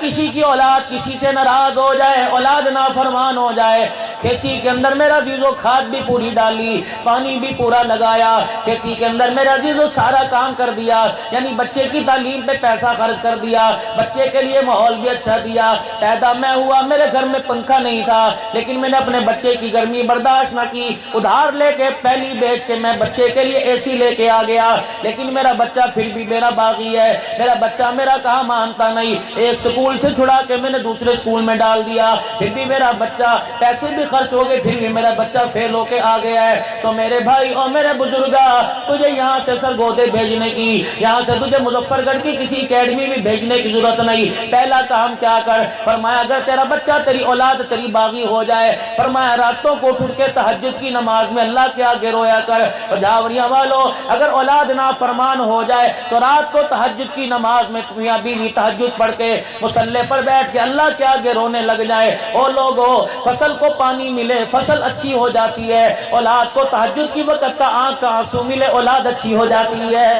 کسی کی اولاد کسی سے ناراض ہو جائے، اولاد نافرمان ہو جائے، کھیتی کے اندر میرا عزیزو کھاد بھی پوری ڈالی، پانی بھی پورا لگایا، کھیتی کے اندر میرا عزیزو سارا کام کر دیا، یعنی بچے کی تعلیم پہ پیسہ خرچ کر دیا، بچے کے لیے ماحول بھی اچھا دیا، پیدا میں ہوا، میرے گھر میں پنکھا نہیں تھا لیکن میں نے اپنے بچے کی گرمی برداشت نہ کی، ادھار لے کے پہلی بیچ کے میں بچے کے لیے اے سی لے کے آ گیا، لیکن میرا بچہ پھر بھی میرا باغی ہے، میرا بچہ میرا کہا مانتا نہیں، ایک سکول سے چھڑا کے میں نے دوسرے سکول میں ڈال دیا، پھر بھی میرا بچہ، پیسے بھی خرچ ہو گئے پھر بھی میرا بچہ فیل ہو کے آ گیا ہے۔ تو میرے بھائی اور میرے بزرگا، تجھے یہاں سے سرگودے بھیجنے کی، یہاں سے تجھے مظفر گڑھ کی کسی اکیڈمی بھی بھیجنے کی ضرورت نہیں، پہلا کام کیا کر، فرمایا اگر تیرا بچہ تیری اولاد تیری باغی ہو جائے، فرمایا راتوں کو اٹھ کے تہجد کی نماز میں اللہ کے آگے رویا کر، اور جاوریاں والو اگر اولاد نافرمان ہو جائے تو رات کو تہجد کی نماز میں میاں بیوی تہجد پڑھ کے مصلی پر بیٹھ کے اللہ کے آگے رونے لگ جائے، او لوگو فصل کو پانی ملے فصل اچھی ہو جاتی ہے، اولاد کو تہجد کی وقت کا آنکھ کا آنسو ملے اولاد اچھی ہو جاتی ہے۔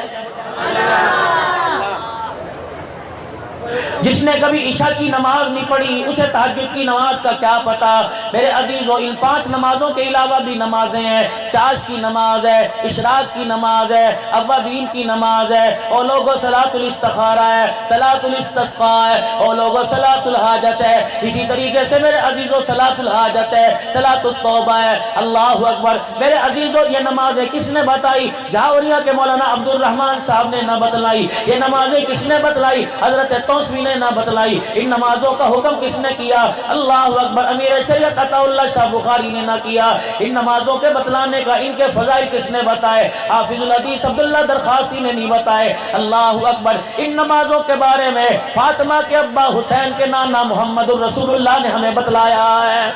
جس نے کبھی عشاء کی نماز نہیں پڑھی اسے تہجد کی نماز کا کیا پتا۔ میرے عزیزو ان 5 نمازوں کے علاوہ بھی نمازیں ہیں، چاش کی نماز ہے، اشراق کی نماز ہے، اوابین کی نماز ہے، اور لوگوں صلاۃ الاستخارہ ہے، صلاۃ الاستسقاء ہے، اور لوگوں صلاۃ الحاجت ہے، اسی طریقے سے میرے عزیزو صلاۃ الحاجت ہے، صلاۃ التوبہ ہے، اللہ اکبر۔ میرے عزیزو یہ نمازیں کس نے بتائی؟ جاوریہ کے مولانا عبد الرحمن صاحب نے نہ بتلائی، یہ نمازیں کس نے بتلائی؟ حضرت توسوی نے نہ بتلائی۔ ان نمازوں کا حکم کس نے کیا؟ اللہ اکبر، امیر شریعت عطا اللہ شاہ بخاری نے نہ کیا۔ ان نمازوں کے بتلانے کا ان کے فضائل کس نے بتائے؟ حافظ الحدیث عبداللہ درخواستی نے نہیں بتائے۔ اللہ اکبر، ان نمازوں کے بارے میں فاطمہ کے ابا حسین کے نانا محمد الرسول اللہ نے ہمیں بتلایا ہے۔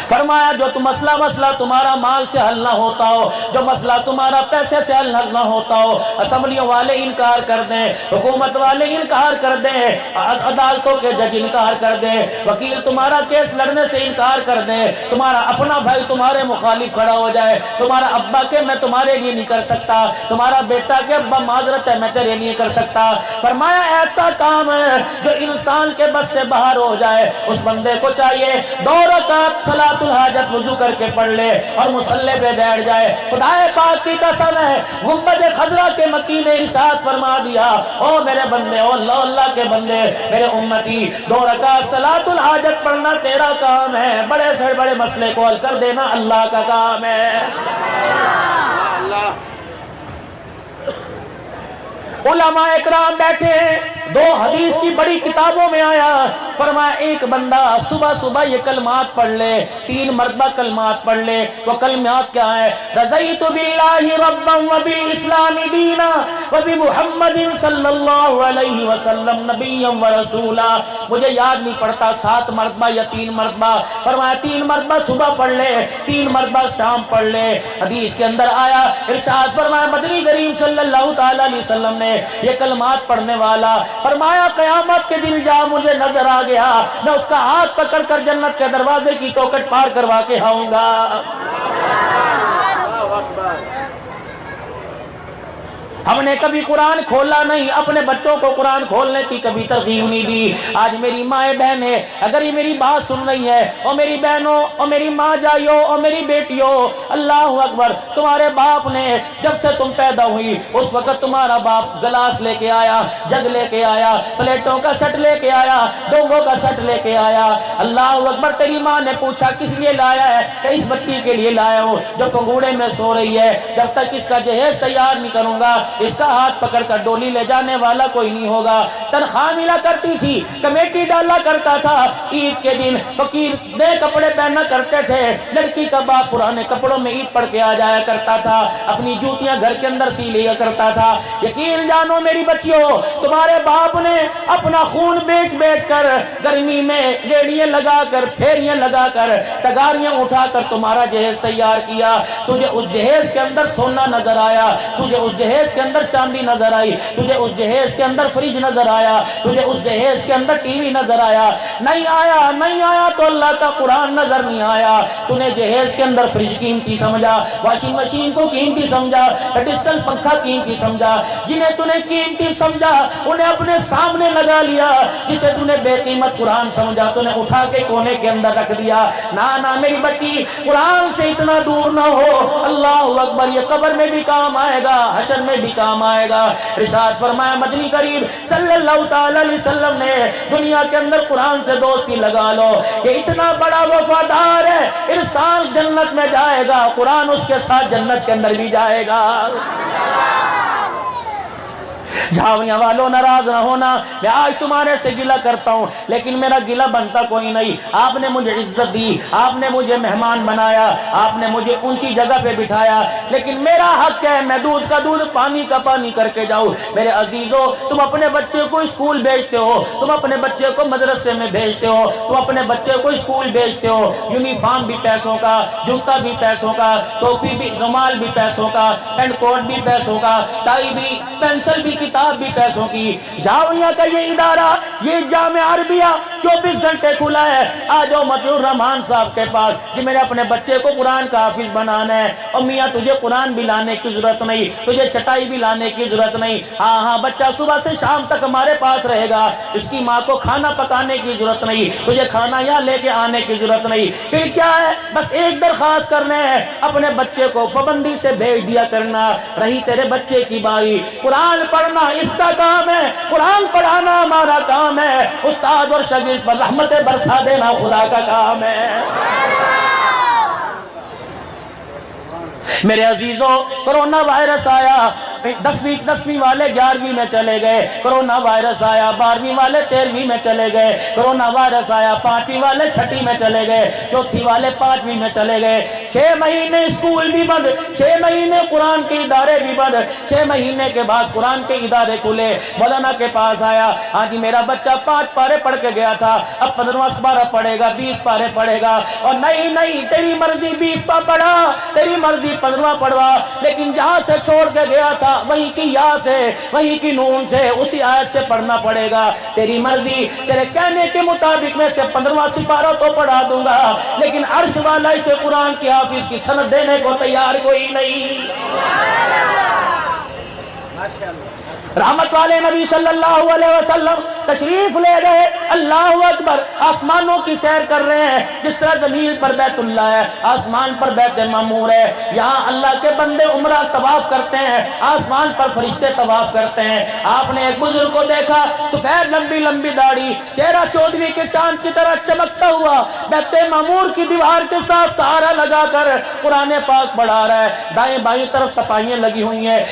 فرمایا جو مسئلہ تمہارا مال سے حل نہ ہوتا ہو، جو مسئلہ تمہارا پیسے سے حل نہ ہوتا ہو، اسمبلیوں والے انکار کر دیں، حکومت والے انکار کر دیں، عدالتوں کے جج انکار کر دیں، وکیل تمہارا کیس لڑنے سے انکار کر دیں، تمہارا اپنا بھائی تمہارے مخالف کھڑا ہو جائے، تمہارا ابا کہ میں تمہارے لیے نہیں کر سکتا، تمہارا بیٹا کہ ابا معذرت ہے میں تیرے لیے کر سکتا۔ فرمایا ایسا کام ہے جو انسان کے بس سے باہر ہو جائے، اس بندے کو چاہیے 2 رکعت صلاۃ الحاجت وضو کر کے پڑھ لے اور مصلی پہ بیٹھ جائے۔ خدا پاک کی قسم ہے، گنبد خضرا کے مکی نے ارشاد فرما دیا، او میرے بندے، او اللہ کے بندے، میرے امتی، 2 رکعت صلاۃ الحاجت پڑھنا تیرا کام ہے، بڑے سے بڑے مسئلے کو حل کر دینا اللہ کا کام ہے۔ علماء اکرام بیٹھے ہیں، 2 حدیث کی بڑی کتابوں میں آیا، فرمایا ایک بندہ صبح صبح یہ کلمات پڑھ لے، 3 مرتبہ کلمات پڑھ لے۔ وہ کلمات کیا ہے؟ رضیت باللہ ربا وبالاسلام دینا وبمحمد صلی اللہ علیہ وسلم نبیا ورسولا۔ مجھے یاد نہیں پڑتا 7 مرتبہ یا 3 مرتبہ، فرمایا 3 مرتبہ صبح پڑھ لے، 3 مرتبہ شام پڑھ لے۔ حدیث کے اندر آیا، ارشاد فرمایا مدنی کریم صلی اللہ تعالی علیہ وسلم نے یہ کلمات پڑھنے والا، فرمایا قیامت کے دن جا مجھے نظر آ گیا، میں اس کا ہاتھ پکڑ کر جنت کے دروازے کی چوکھٹ پار کروا کے آؤں گا۔ ہم نے کبھی قرآن کھولا نہیں، اپنے بچوں کو قرآن کھولنے کی کبھی ترغیب نہیں دی۔ آج میری مائیں بہنیں اگر یہ میری بات سن رہی ہے، اور میری بہنوں اور میری ماں جائیوں اور میری بیٹیوں، اللہ اکبر، تمہارے باپ نے جب سے تم پیدا ہوئی اس وقت تمہارا باپ گلاس لے کے آیا، جگ لے کے آیا، پلیٹوں کا سیٹ لے کے آیا، ڈونگوں کا سیٹ لے کے آیا۔ اللہ اکبر، تیری ماں نے پوچھا کس لیے لایا ہے؟ کہ اس بچی کے لیے لایا ہوں جو پنگوڑے میں سو رہی ہے، جب تک اس کا جہیز تیار نہیں کروں گا اس کا ہاتھ پکڑ کر ڈولی لے جانے والا کوئی نہیں ہوگا۔ تنخواہ ملا کرتی تھی، کمیٹی ڈالا کرتا تھا، عید کے دن فقیر نئے کپڑے پہنا کرتے تھے، لڑکی کا باپ پرانے کپڑوں میں عید پڑھ کے آ جایا کرتا تھا، اپنی جوتیاں گھر کے اندر سی لیا کرتا تھا۔ یقین جانو میری بچیوں، تمہارے باپ نے اپنا خون بیچ بیچ کر گرمی میں ریڑیاں لگا کر، پھیریاں لگا کر، تگاریاں اٹھا کر تمہارا جہیز تیار کیا۔ تجھے اس جہیز کے اندر سونا نظر آیا، تجھے اس جہیز کے اندر چاندی نظر آئی، تجھے اس جہیز کے اندر فریج نظر آیا، تجھے اس جہیز کے اندر ٹی وی نظر آیا، نہیں آیا تو اللہ کا قرآن نظر نہیں آیا۔ تو نے جہیز کے اندر فریج قیمتی سمجھا، واشنگ مشین کو قیمتی سمجھا، ڈیجیٹل پنکھا قیمتی سمجھا، جنہیں تو نے قیمتی سمجھا انہیں اپنے سامنے لگا لیا، جسے تو نے بے قیمت قرآن سمجھا تو نے اٹھا کے کونے کے اندر رکھ دیا۔ نا میری بچی، قرآن سے اتنا دور نہ ہو، اللہ اکبر، یہ قبر میں بھی کام آئے گا، حشر میں بھی کام آئے گا۔ ارشاد فرمایا مدنی کریم صلی اللہ تعالی علیہ وسلم نے، دنیا کے اندر قرآن سے دوستی لگا لو، یہ اتنا بڑا وفادار ہے، انسان جنت میں جائے گا، قرآن اس کے ساتھ جنت کے اندر بھی جائے گا۔ جھاویاں والوں ناراض نہ ہونا، میں آج تمہارے سے گلہ کرتا ہوں، لیکن میرا گلہ بنتا کوئی نہیں۔ آپ نے مجھے عزت دی، آپ نے مجھے مہمان بنایا، آپ نے مجھے اونچی جگہ پہ بٹھایا، لیکن میرا حق ہے میں دودھ کا دودھ پانی کا پانی کر کے جاؤں۔ میرے عزیزو، تم اپنے بچے کو اسکول بھیجتے ہو، تم اپنے بچے کو مدرسے میں بھیجتے ہو، تم اپنے بچے کو اسکول بھیجتے ہو، یونیفارم بھی پیسوں کا، جوتا بھی پیسوں کا، ٹوپی بھی، رومال بھی پیسوں کا، اینڈ کوٹ بھی پیسوں کا، ٹائی بھی، پینسل بھی، کتاب بھی پیسوں کی۔ جاویہ کا یہ ادارہ، یہ جامعہ عربیہ 24 گھنٹے کھلا ہے۔ آ جاؤ مطیع الرحمان صاحب کے پاس کہ میرے اپنے بچے کو قرآن کا حافظ بنانا ہے، اور میاں تجھے قرآن بھی لانے کی ضرورت نہیں، تجھے چٹائی بھی لانے کی ضرورت نہیں، ہاں بچہ صبح سے شام تک ہمارے پاس رہے گا، اس کی ماں کو کھانا پکانے کی ضرورت نہیں، تجھے کھانا یہاں لے کے آنے کی ضرورت نہیں۔ پھر کیا ہے؟ بس ایک درخواست کرنے ہے، اپنے بچے کو پابندی سے بھیج دیا کرنا۔ رہی تیرے بچے کی باری، قرآن پڑھنا اس کا کام ہے، قرآن پڑھانا ہمارا کام ہے، استاد اور شاگرد پر رحمت برسا دینا خدا کا کام ہے۔ میرے عزیزو، کرونا وائرس آیا، 10ویں والے 11ویں میں چلے گئے، کرونا وائرس آیا 12ویں والے 13ویں میں چلے گئے، کرونا وائرس آیا 5ویں والے 6ٹھی میں چلے گئے، چوتھی والے 5ویں میں چلے گئے۔ 6 مہینے اسکول بھی بند، 6 مہینے قرآن کے ادارے بھی بند، 6 مہینے کے بعد قرآن کے ادارے کھلے۔ مولانا کے پاس آیا، ہاں جی میرا بچہ 5 پارے پڑھ کے گیا تھا، اب 15واں پارہ پڑھے گا، 20 پارے پڑھے گا، اور نہیں تیری مرضی 20 پا پڑھا، تیری مرضی 15واں پڑھوا، لیکن جہاں سے چھوڑ کے گیا تھا وہیں کی یا سے، وہیں کی نون سے، اسی آیت سے پڑھنا پڑے گا۔ تیری مرضی، تیرے کہنے کے مطابق میں سے 15واں سپارہ تو پڑھا دوں گا، لیکن عرش والا اسے قرآن کی حافظ کی سند دینے کو تیار کوئی نہیں۔ رحمت والے نبی صلی اللہ علیہ وسلم تشریف لے گئے، اللہ اکبر، آسمانوں کی سیر کر رہے ہیں، جس طرح زمین پر بیت اللہ ہے، آسمان پر بیت معمور ہے، یہاں اللہ کے بندے عمرہ طواف کرتے ہیں، آسمان پر فرشتے طواف کرتے ہیں۔ آپ نے ایک بزرگ کو دیکھا، سفید لمبی لمبی داڑھی، چہرہ 14ویں کے چاند کی طرح چمکتا ہوا، بیت معمور کی دیوار کے ساتھ سہارا لگا کر قرآن پاک پڑھا رہا ہے، دائیں بائیں طرف تپائیاں لگی ہوئی ہیں۔